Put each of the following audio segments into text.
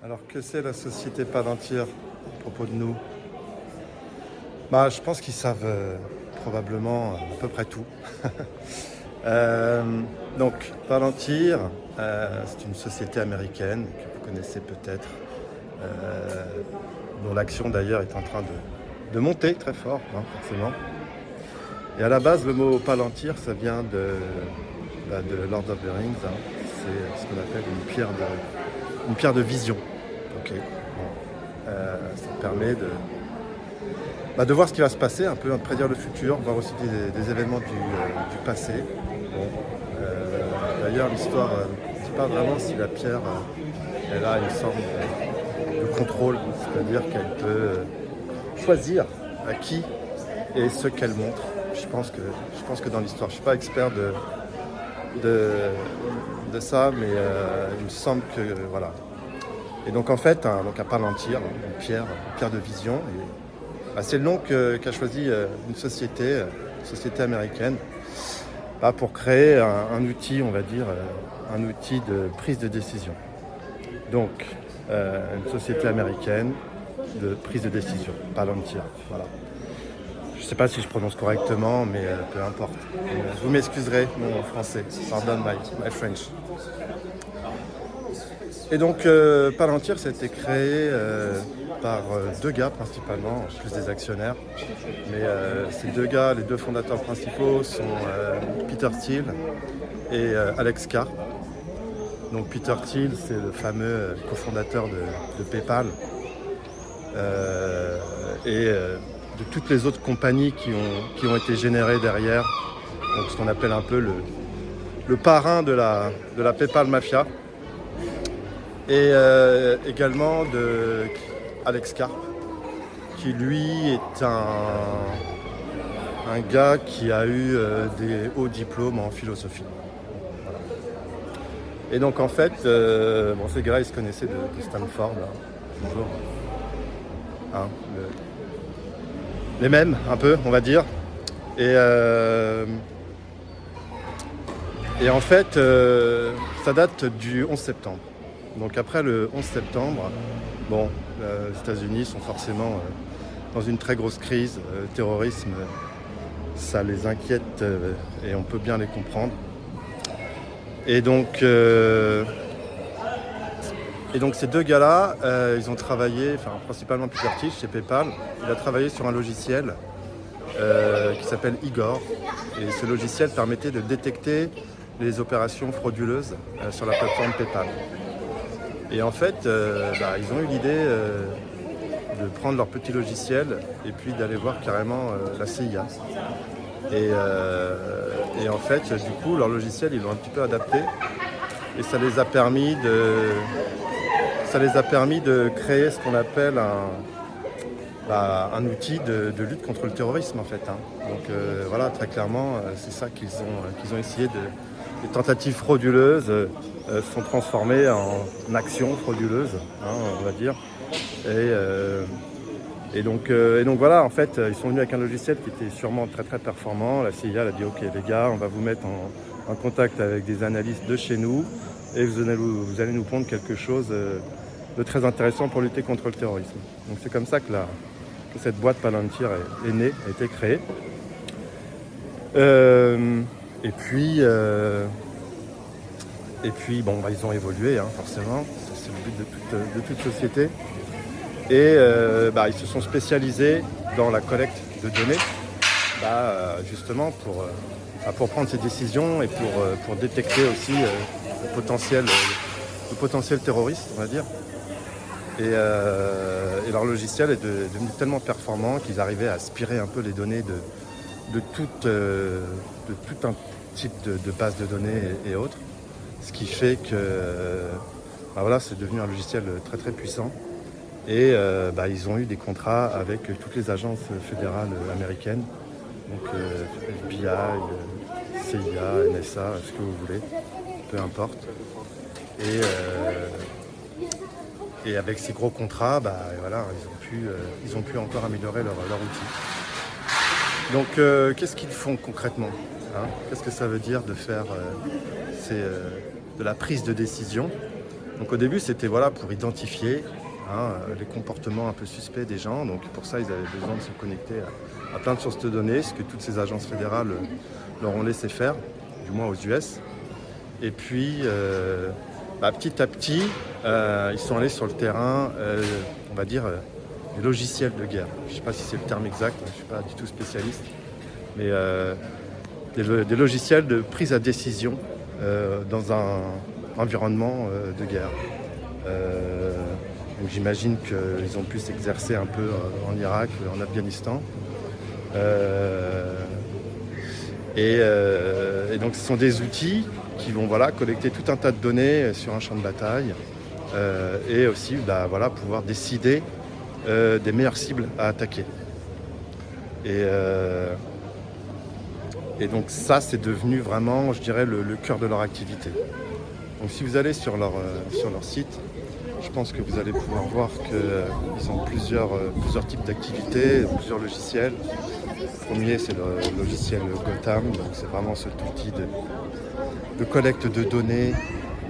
Alors que c'est la société Palantir à propos de nous? Je pense qu'ils savent probablement à peu près tout. Euh, donc Palantir, c'est une société américaine que vous connaissez peut-être, euh, dont l'action d'ailleurs est en train de monter très fort, hein, forcément. Et à la base, le mot Palantir, ça vient de Lord of the Rings, hein. C'est ce qu'on appelle une pierre de vision. Ok. Bon. Ça permet de voir ce qui va se passer, un peu de prédire le futur, voir aussi des événements du passé. Bon. D'ailleurs, l'histoire ne dit pas vraiment si la pierre elle a une sorte de contrôle, c'est-à-dire qu'elle peut choisir à qui et ce qu'elle montre. Je pense que dans l'histoire, je ne suis pas expert de ça, mais il me semble que voilà. Et donc en fait, un palantir, une pierre de vision. Et, c'est le nom qu'a choisi une société américaine, pour créer un outil, on va dire, un outil de prise de décision. Donc une société américaine de prise de décision, Palantir. Voilà. Je ne sais pas si je prononce correctement, mais peu importe. Vous m'excuserez, mon français. Pardon my French. Et donc, Palantir, ça a été créé par deux gars principalement, en plus des actionnaires. Mais ces deux gars, les deux fondateurs principaux sont Peter Thiel et Alex Karp. Donc Peter Thiel, c'est le fameux cofondateur de PayPal et de toutes les autres compagnies qui ont été générées derrière. Donc ce qu'on appelle un peu le parrain de la PayPal Mafia. Et également de Alex Karp, qui lui est un gars qui a eu des hauts diplômes en philosophie. Voilà. Et donc en fait, ces gars-là, ils se connaissaient de Stanford, là, toujours. Hein, les mêmes, un peu, on va dire. Et en fait, ça date du 11 septembre. Donc après le 11 septembre, les États-Unis sont forcément dans une très grosse crise. Le terrorisme, ça les inquiète et on peut bien les comprendre. Et donc ces deux gars-là, ils ont travaillé, principalement Peter Thiel chez PayPal, il a travaillé sur un logiciel qui s'appelle Igor. Et ce logiciel permettait de détecter les opérations frauduleuses sur la plateforme PayPal. Et en fait, ils ont eu l'idée de prendre leur petit logiciel et puis d'aller voir carrément la CIA. Et en fait, du coup, leur logiciel, ils l'ont un petit peu adapté. Et ça les a permis de créer ce qu'on appelle un outil de lutte contre le terrorisme, en fait. Hein. Donc voilà, très clairement, c'est ça qu'ils ont essayé de... Les tentatives frauduleuses sont transformées en actions frauduleuses, hein, on va dire. Et donc voilà, en fait, ils sont venus avec un logiciel qui était sûrement très très performant. La CIA a dit ok les gars, on va vous mettre en contact avec des analystes de chez nous et vous allez nous pondre quelque chose de très intéressant pour lutter contre le terrorisme. Donc c'est comme ça que cette boîte Palantir est née, a été créée. Et puis, ils ont évolué, hein, forcément. C'est le but de toute société. Et ils se sont spécialisés dans la collecte de données, justement pour prendre ces décisions et pour détecter aussi le potentiel terroriste, on va dire. Et leur logiciel est devenu tellement performant qu'ils arrivaient à aspirer un peu les données de tout un type de base de données et autres. Ce qui fait que c'est devenu un logiciel très très puissant. Et ils ont eu des contrats avec toutes les agences fédérales américaines, donc FBI, CIA, NSA, ce que vous voulez, peu importe. Et avec ces gros contrats, ils ont pu encore améliorer leur outil. Donc qu'est-ce qu'ils font concrètement, hein? Qu'est-ce que ça veut dire de faire de la prise de décision Donc au début, c'était voilà, pour identifier les comportements un peu suspects des gens. Donc pour ça, ils avaient besoin de se connecter à plein de sources de données, ce que toutes ces agences fédérales leur ont laissé faire, du moins aux US. Et puis, petit à petit, ils sont allés sur le terrain, on va dire, des logiciels de guerre. Je ne sais pas si c'est le terme exact, je ne suis pas du tout spécialiste, mais des logiciels de prise à décision dans un environnement de guerre. Donc j'imagine qu'ils ont pu s'exercer un peu en Irak, en Afghanistan. Et donc ce sont des outils qui vont collecter tout un tas de données sur un champ de bataille et aussi pouvoir décider des meilleures cibles à attaquer. Et donc ça, c'est devenu vraiment, je dirais, le cœur de leur activité. Donc si vous allez sur leur site, je pense que vous allez pouvoir voir qu'ils ont plusieurs types d'activités, plusieurs logiciels. Le premier, c'est le logiciel Gotham, donc c'est vraiment cet outil de collecte de données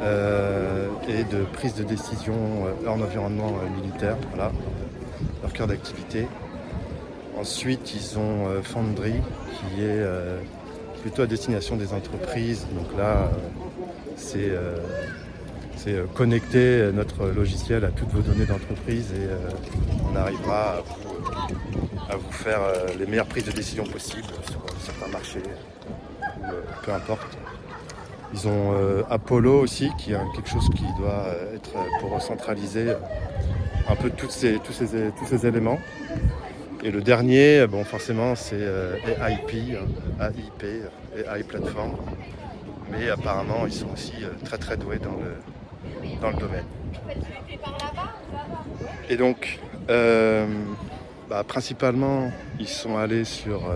et de prise de décision en environnement militaire. Voilà, leur cœur d'activité. Ensuite, ils ont Foundry, qui est plutôt à destination des entreprises. Donc là, c'est connecter notre logiciel à toutes vos données d'entreprise et on arrivera à vous faire les meilleures prises de décision possibles sur certains marchés, peu importe. Ils ont Apollo aussi, qui est quelque chose qui doit être pour centraliser un peu tous ces éléments. Et le dernier, forcément, c'est AIP, AI Platform. Mais apparemment, ils sont aussi très très doués dans le domaine. Et donc, principalement, ils sont allés sur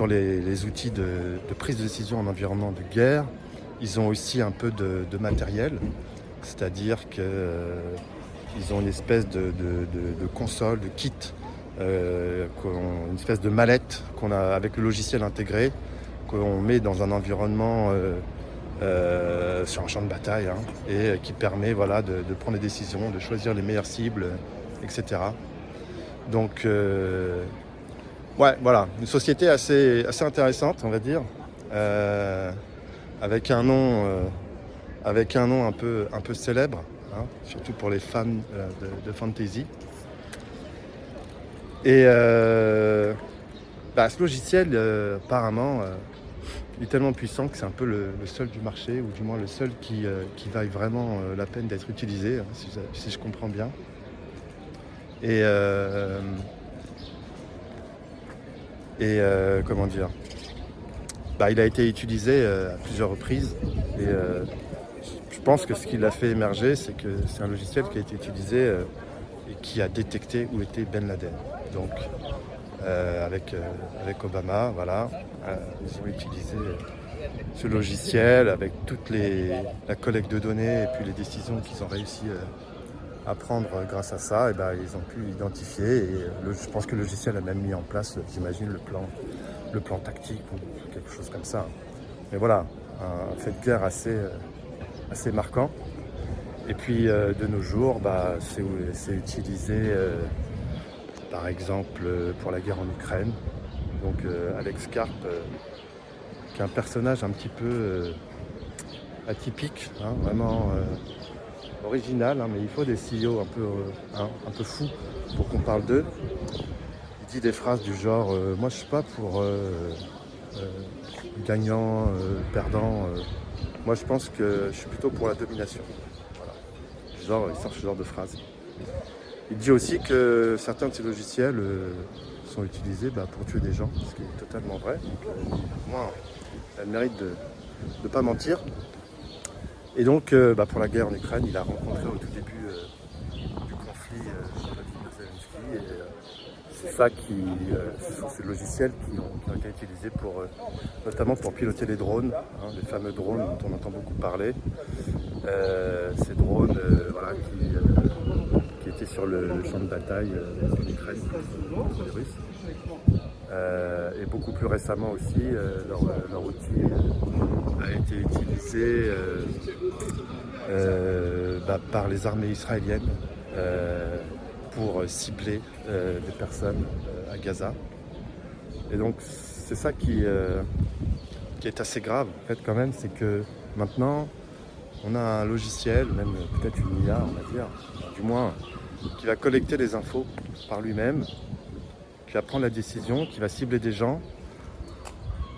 les outils de prise de décision en environnement de guerre. Ils ont aussi un peu de matériel, c'est-à-dire qu'ils ont une espèce de console, de kit, une espèce de mallette qu'on a avec le logiciel intégré, qu'on met dans un environnement sur un champ de bataille et qui permet de prendre des décisions, de choisir les meilleures cibles, etc. Donc une société assez intéressante, on va dire, avec un nom un peu célèbre, surtout pour les fans de fantasy. Et ce logiciel, apparemment, il est tellement puissant que c'est un peu le seul du marché, ou du moins le seul qui vaille vraiment la peine d'être utilisé, si je comprends bien. Et comment dire, il a été utilisé à plusieurs reprises. Et je pense que ce qui l'a fait émerger, c'est que c'est un logiciel qui a été utilisé et qui a détecté où était Ben Laden. Donc, avec Obama, ils ont utilisé ce logiciel avec toute la collecte de données et puis les décisions qu'ils ont réussi à prendre grâce à ça. Et ils ont pu identifier. Et je pense que le logiciel a même mis en place, j'imagine, le plan tactique ou quelque chose comme ça. Mais voilà, un fait de guerre assez marquant. Et puis de nos jours, c'est utilisé par exemple pour la guerre en Ukraine. Donc Alex Karp, qui est un personnage un petit peu atypique, vraiment original, mais il faut des CEO un peu fous pour qu'on parle d'eux. Il dit des phrases du genre moi je suis pas pour gagnant, perdant, moi je pense que je suis plutôt pour la domination. Voilà. Il sort ce genre de phrases. Il dit aussi que certains de ces logiciels sont utilisés pour tuer des gens, ce qui est totalement vrai. Donc, moi, elle mérite de ne pas mentir. Et donc, pour la guerre en Ukraine, il a rencontré au tout début du conflit Vladimir Zelensky. Et c'est ça ce sont ces logiciels qui ont été utilisés notamment pour piloter les drones, les fameux drones dont on entend beaucoup parler. Ces drones qui étaient sur le champ de bataille en Ukraine contre les Russes. Et beaucoup plus récemment aussi, leur outil a été utilisé par les armées israéliennes pour cibler des personnes à Gaza. Et donc c'est ça qui est assez grave en fait quand même, c'est que maintenant on a un logiciel, même peut-être une IA on va dire, du moins qui va collecter les infos par lui-même, qui va prendre la décision, qui va cibler des gens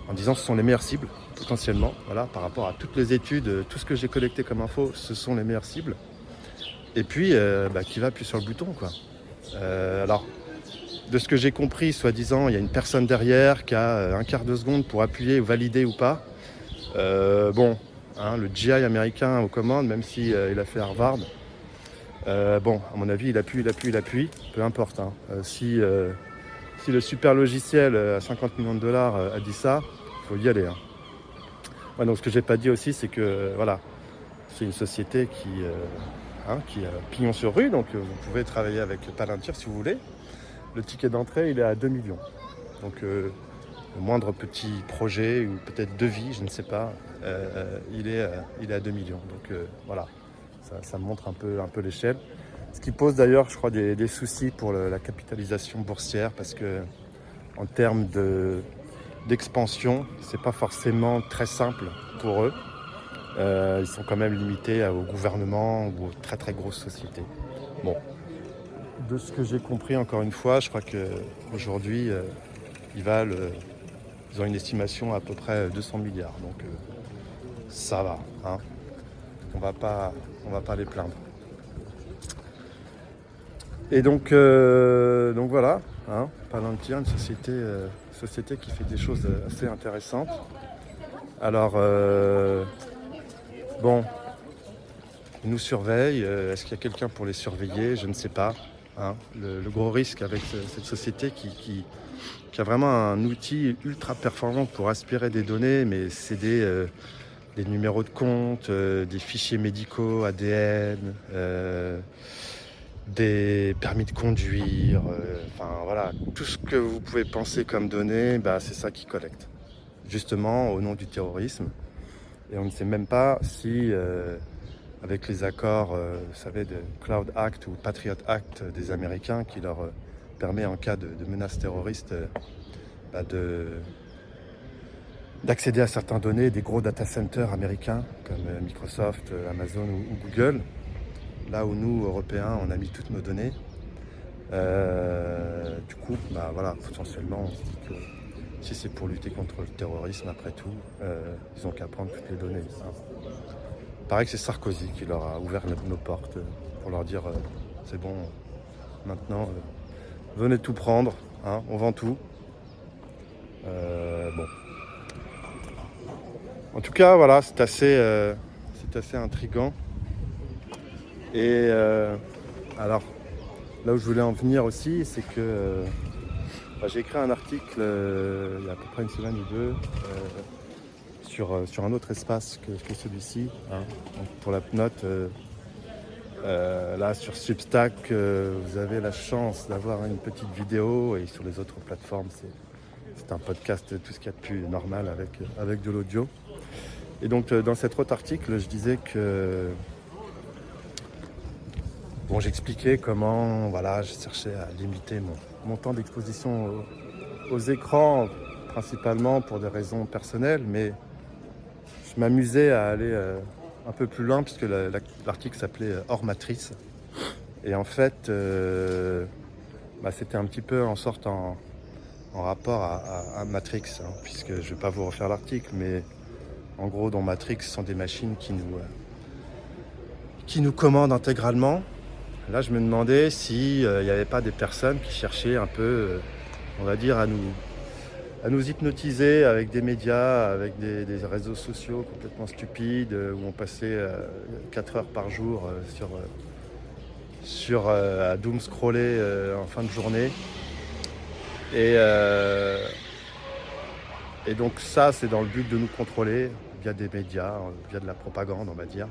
en disant que ce sont les meilleures cibles potentiellement, voilà, par rapport à toutes les études, tout ce que j'ai collecté comme info, ce sont les meilleures cibles. Et puis qui va appuyer sur le bouton quoi. Alors de ce que j'ai compris, soi-disant, il y a une personne derrière qui a un quart de seconde pour appuyer ou valider ou pas. Le GI américain aux commandes, même si il a fait Harvard. À mon avis, il appuie, peu importe. Si le super logiciel à 50 millions de dollars a dit ça, il faut y aller. Ouais, donc ce que j'ai pas dit aussi, c'est que voilà, c'est une société qui a pignon sur rue, donc vous pouvez travailler avec Palantir si vous voulez. Le ticket d'entrée, il est à 2 millions. Donc le moindre petit projet ou peut-être devis, je ne sais pas, il est à 2 millions. Donc voilà, ça montre un peu l'échelle. Ce qui pose d'ailleurs, je crois, des soucis pour la capitalisation boursière parce que en termes d'expansion, c'est pas forcément très simple pour eux. Ils sont quand même limités au gouvernement ou aux très très grosses sociétés. Bon, de ce que j'ai compris encore une fois, je crois qu'aujourd'hui, ils ont une estimation à peu près 200 milliards. Donc ça va, on va pas les plaindre. Et donc voilà, Palantir, une société qui fait des choses assez intéressantes. Alors, ils nous surveillent. Est-ce qu'il y a quelqu'un pour les surveiller? Je ne sais pas. Le gros risque avec cette société qui a vraiment un outil ultra performant pour aspirer des données, mais c'est des numéros de compte, des fichiers médicaux, ADN, des permis de conduire, voilà, tout ce que vous pouvez penser comme données, c'est ça qu'ils collectent, justement au nom du terrorisme. Et on ne sait même pas si, avec les accords, vous savez, de Cloud Act ou Patriot Act des Américains, qui leur permet en cas de menace terroriste d'accéder à certaines données des gros data centers américains comme Microsoft, Amazon ou Google. Là où nous, Européens, on a mis toutes nos données. Du coup, potentiellement, on se dit que si c'est pour lutter contre le terrorisme, après tout, ils n'ont qu'à prendre toutes les données. Il paraît que c'est Sarkozy qui leur a ouvert nos portes pour leur dire c'est bon, maintenant, venez tout prendre, on vend tout. En tout cas, voilà, c'est assez intriguant. Et alors, là où je voulais en venir aussi, c'est que j'ai écrit un article il y a à peu près une semaine ou deux sur un autre espace que celui-ci. Donc pour la note, là sur Substack, vous avez la chance d'avoir une petite vidéo et sur les autres plateformes, c'est un podcast, tout ce qu'il y a de plus normal avec de l'audio. Et donc dans cet autre article, je disais que j'expliquais comment je cherchais à limiter mon temps d'exposition aux écrans, principalement pour des raisons personnelles, mais je m'amusais à aller un peu plus loin puisque l'article s'appelait Hors Matrice. Et en fait, c'était un petit peu en sorte en rapport à Matrix, puisque je ne vais pas vous refaire l'article, mais en gros, dans Matrix, ce sont des machines qui nous commandent intégralement. Là, je me demandais s'il n'y avait pas des personnes qui cherchaient un peu, on va dire, à nous hypnotiser avec des médias, avec des réseaux sociaux complètement stupides, où on passait 4 heures par jour à doom scroller en fin de journée. Et donc ça, c'est dans le but de nous contrôler via des médias, via de la propagande, on va dire.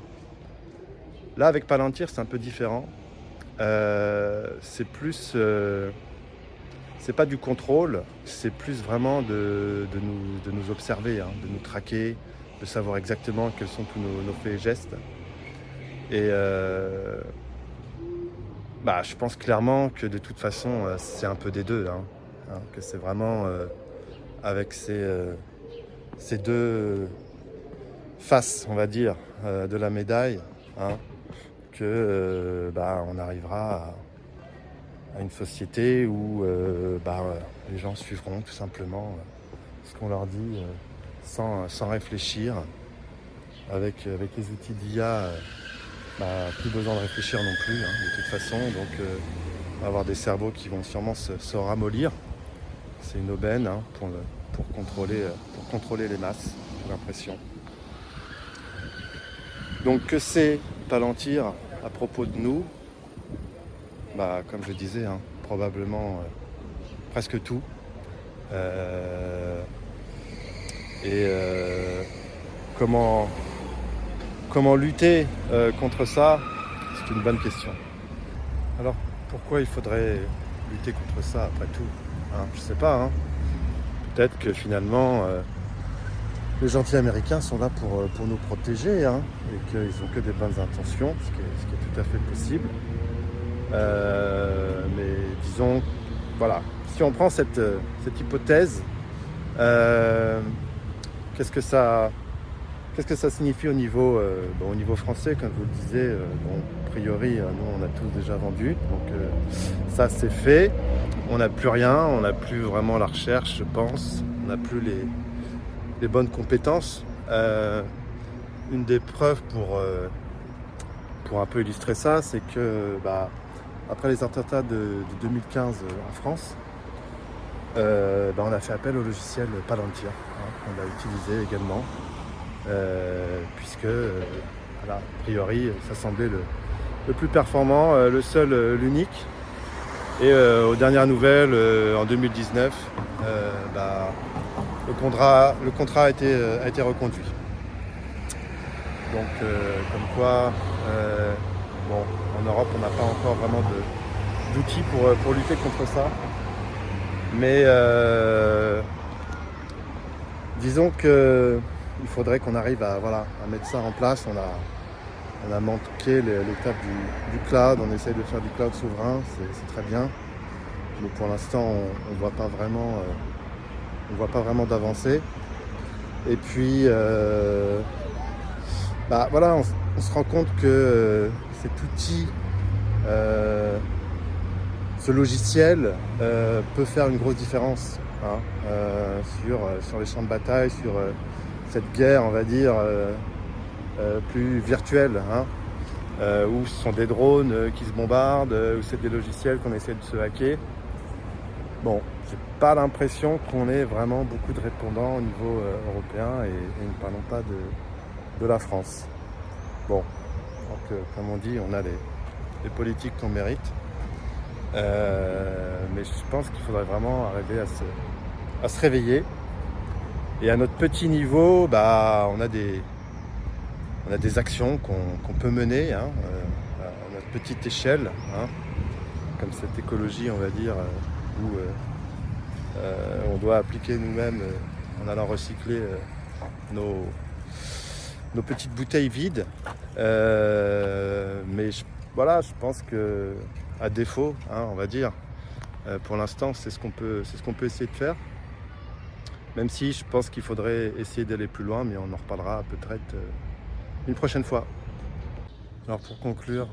Là, avec Palantir, c'est un peu différent. C'est plus... c'est pas du contrôle, c'est plus vraiment de nous observer, de nous traquer, de savoir exactement quels sont tous nos faits et gestes. Et je pense clairement que de toute façon, c'est un peu des deux, que c'est vraiment avec ces deux faces, on va dire, de la médaille, que on arrivera à une société où les gens suivront tout simplement ce qu'on leur dit sans réfléchir. Avec les outils d'IA, plus besoin de réfléchir non plus, de toute façon. Donc on va avoir des cerveaux qui vont sûrement se ramollir. C'est une aubaine pour contrôler les masses, j'ai l'impression. Donc que sait Palantir à propos de nous? Comme je disais, probablement presque tout. Comment lutter contre ça? C'est une bonne question. Alors pourquoi il faudrait lutter contre ça après tout? Je sais pas. Peut-être que finalement les gentils américains sont là pour nous protéger et qu'ils n'ont que des bonnes intentions, ce qui est tout à fait possible. Mais disons, voilà, si on prend cette hypothèse, qu'est-ce que ça signifie au niveau français, comme vous le disiez? A priori, nous on a tous déjà vendu, donc ça c'est fait. On n'a plus rien, on n'a plus vraiment la recherche, je pense. On n'a plus les bonnes compétences. Une des preuves pour un peu illustrer ça, c'est que après les attentats de 2015 en France, on a fait appel au logiciel Palantir, qu'on a utilisé également, puisque a priori ça semblait le plus performant, le seul, l'unique. Et aux dernières nouvelles, en 2019, le contrat a été reconduit. Donc comme quoi, en Europe on n'a pas encore vraiment d'outils pour lutter contre ça. Mais disons qu'il faudrait qu'on arrive à mettre ça en place. On a manqué l'étape du cloud, on essaye de faire du cloud souverain, c'est très bien. Mais pour l'instant, on ne voit pas vraiment d'avancée. Et puis, on se rend compte que cet outil, ce logiciel peut faire une grosse différence sur les champs de bataille, sur cette guerre, on va dire, plus virtuelle, où ce sont des drones qui se bombardent, où c'est des logiciels qu'on essaie de se hacker. Bon, j'ai pas l'impression qu'on ait vraiment beaucoup de répondants au niveau européen et ne parlons pas de la France. Bon, donc comme on dit, on a les politiques qu'on mérite. Mais je pense qu'il faudrait vraiment arriver à se réveiller. Et à notre petit niveau, on a des actions qu'on peut mener à notre petite échelle, comme cette écologie, on va dire, où on doit appliquer nous-mêmes en allant recycler nos petites bouteilles vides. Mais je pense que à défaut, on va dire, pour l'instant, c'est ce qu'on peut essayer de faire. Même si je pense qu'il faudrait essayer d'aller plus loin, mais on en reparlera peut-être une prochaine fois. Alors pour conclure,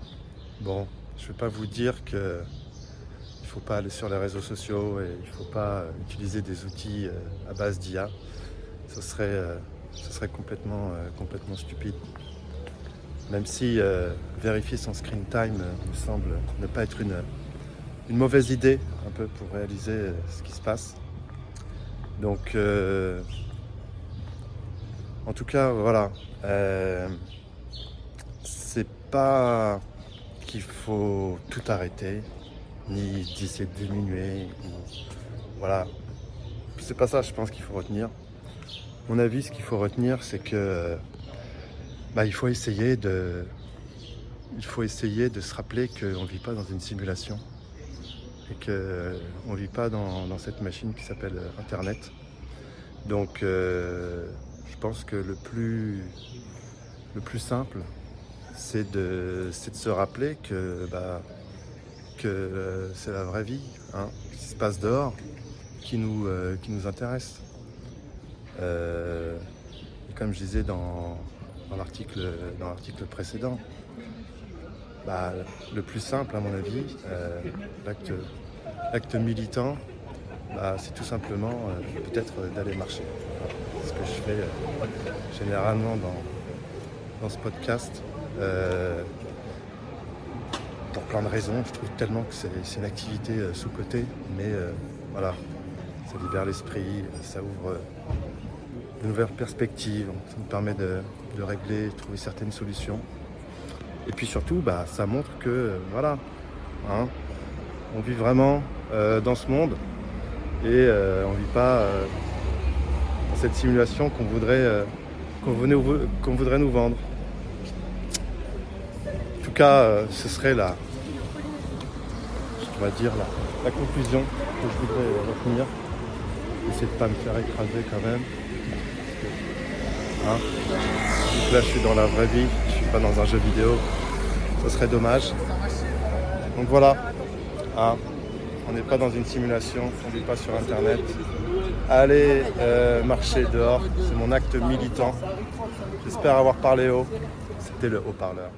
je ne vais pas vous dire qu'il ne faut pas aller sur les réseaux sociaux et il ne faut pas utiliser des outils à base d'IA. Ce serait complètement stupide. Même si vérifier son screen time me semble ne pas être une mauvaise idée un peu pour réaliser ce qui se passe. Donc en tout cas voilà, c'est pas qu'il faut tout arrêter ni d'essayer de diminuer voilà, c'est pas ça je pense qu'il faut retenir. À mon avis, ce qu'il faut retenir, c'est que il faut essayer de se rappeler qu'on ne vit pas dans une simulation et qu'on ne vit pas dans cette machine qui s'appelle Internet. Donc je pense que le plus simple, c'est de se rappeler que c'est la vraie vie, hein, ce qui se passe dehors, qui nous intéresse. Et comme je disais dans l'article précédent, le plus simple à mon avis, l'acte militant, c'est tout simplement peut-être d'aller marcher. Voilà. C'est ce que je fais généralement dans ce podcast. Pour plein de raisons, je trouve tellement que c'est une activité sous-cotée, mais voilà, ça libère l'esprit, ça ouvre de nouvelles perspectives, ça nous permet de régler, de trouver certaines solutions. Et puis surtout, ça montre que voilà, hein, on vit vraiment dans ce monde et on ne vit pas dans cette simulation qu'on voudrait nous vendre. En tout cas, ce serait la conclusion que je voudrais retenir. Essayer de ne pas me faire écraser quand même. Hein, donc là, je suis dans la vraie vie, je suis pas dans un jeu vidéo. Ça serait dommage. Donc voilà, hein, on n'est pas dans une simulation, on ne vit pas sur Internet. Allez marcher dehors, c'est mon acte militant. J'espère avoir parlé haut. C'était le haut-parleur.